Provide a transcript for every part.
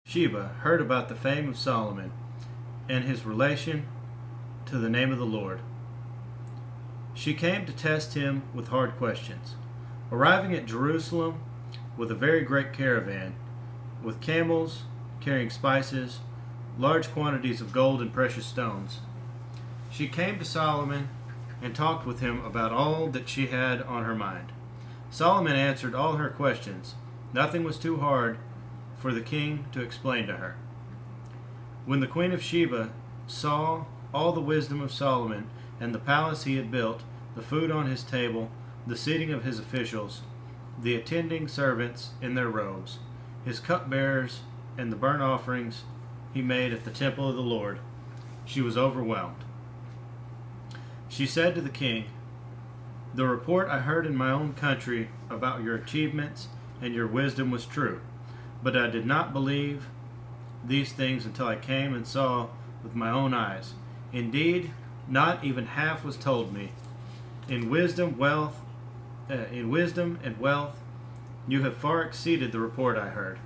Sheba heard about the fame of Solomon and his relation to the name of the Lord. She came to test him with hard questions. Arriving at Jerusalem with a very great caravan, with camels carrying spices, large quantities of gold and precious stones, she came to Solomon and talked with him about all that she had on her mind. Solomon answered all her questions. Nothing was too hard for the king to explain to her. When the queen of Sheba saw all the wisdom of Solomon and the palace he had built, the food on his table, the seating of his officials, the attending servants in their robes, his cupbearers, and the burnt offerings he made at the temple of the Lord, she was overwhelmed. She said to the king, "The report I heard in my own country about your achievements and your wisdom was true, but I did not believe these things until I came and saw with my own eyes. Indeed, not even half was told me. In wisdom and wealth, you have far exceeded the report I heard.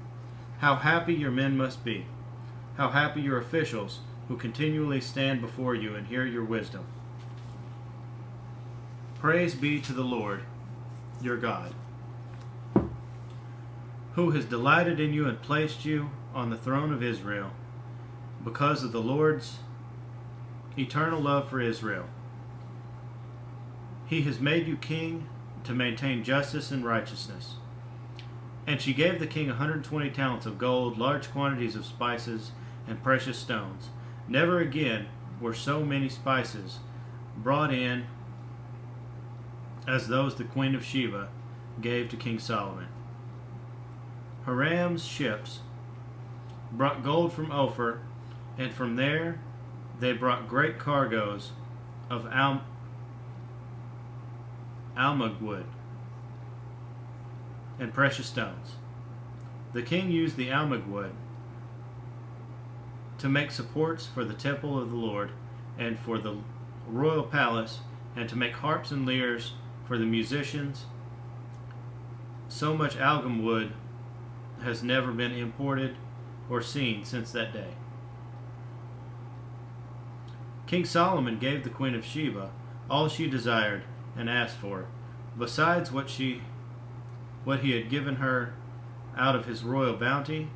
How happy your men must be! How happy your officials who continually stand before you and hear your wisdom. Praise be to the Lord, your God, who has delighted in you and placed you on the throne of Israel, because of the Lord's eternal love for Israel. He has made you king to maintain justice and righteousness." And she gave the king 120 talents of gold, large quantities of spices, and precious stones. Never again were so many spices brought in as those the queen of Sheba gave to King Solomon. Hiram's ships brought gold from Ophir, and from there they brought great cargoes of almug wood and precious stones. The king used the almug wood to make supports for the temple of the Lord and for the royal palace, and to make harps and lyres for the musicians. So much algum wood has never been imported or seen since that day. King Solomon gave the queen of Sheba all she desired and asked for, besides what he had given her out of his royal bounty.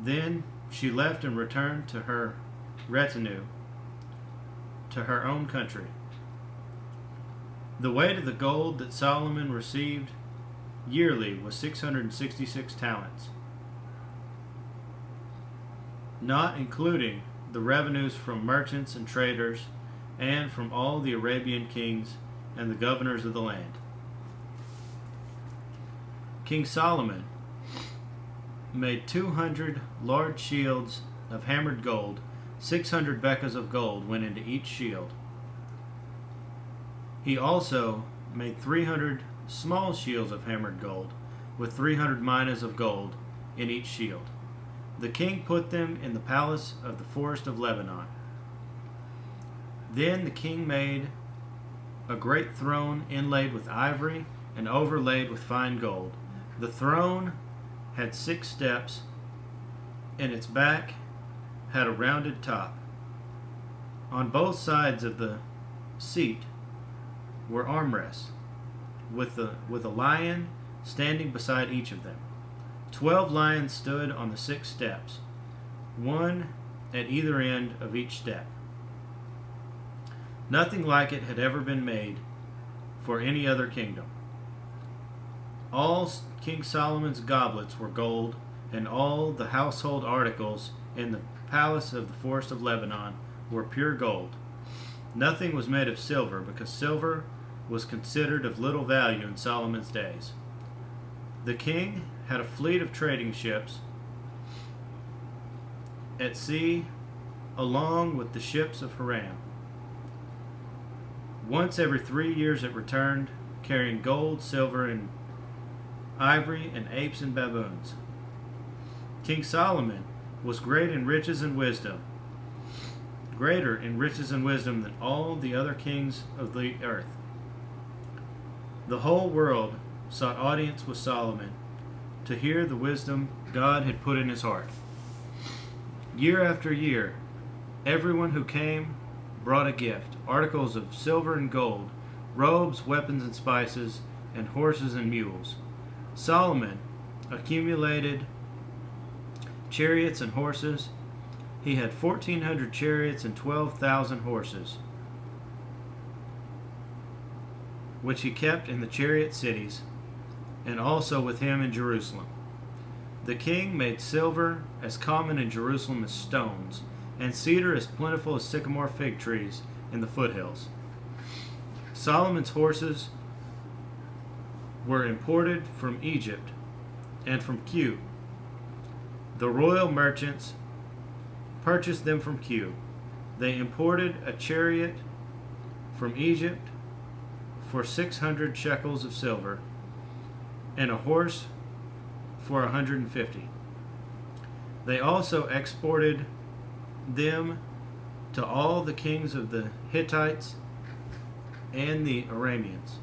Then she left and returned to her retinue to her own country. The weight of the gold that Solomon received yearly was 666 talents, not including the revenues from merchants and traders and from all the Arabian kings and the governors of the land. King Solomon made 200 large shields of hammered gold. 600 bekas of gold went into each shield. He also made 300 small shields of hammered gold, with 300 minas of gold in each shield. The king put them in the palace of the forest of Lebanon. Then the king made a great throne inlaid with ivory and overlaid with fine gold. The throne had 6 steps, and its back had a rounded top. On both sides of the seat were armrests, with a lion standing beside each of them. 12 lions stood on the 6 steps, one at either end of each step. Nothing like it had ever been made for any other kingdom. All King Solomon's goblets were gold, and all the household articles in the palace of the forest of Lebanon were pure gold. Nothing was made of silver, because silver was considered of little value in Solomon's days. The king had a fleet of trading ships at sea, along with the ships of Hiram. Once every 3 years it returned, carrying gold, silver, and ivory, and apes and baboons. King Solomon was great in riches and wisdom, greater in riches and wisdom than all the other kings of the earth. The whole world sought audience with Solomon to hear the wisdom God had put in his heart. Year after year, everyone who came brought a gift, articles of silver and gold, robes, weapons and spices, and horses and mules. Solomon accumulated chariots and horses. He had 1,400 chariots and 12,000 horses, which he kept in the chariot cities, and also with him in Jerusalem. The king made silver as common in Jerusalem as stones, and cedar as plentiful as sycamore fig trees in the foothills. Solomon's horses were imported from Egypt and from Kue. The royal merchants purchased them from Kue. They imported a chariot from Egypt for 600 shekels of silver, and a horse for 150. They also exported them to all the kings of the Hittites and the Arameans.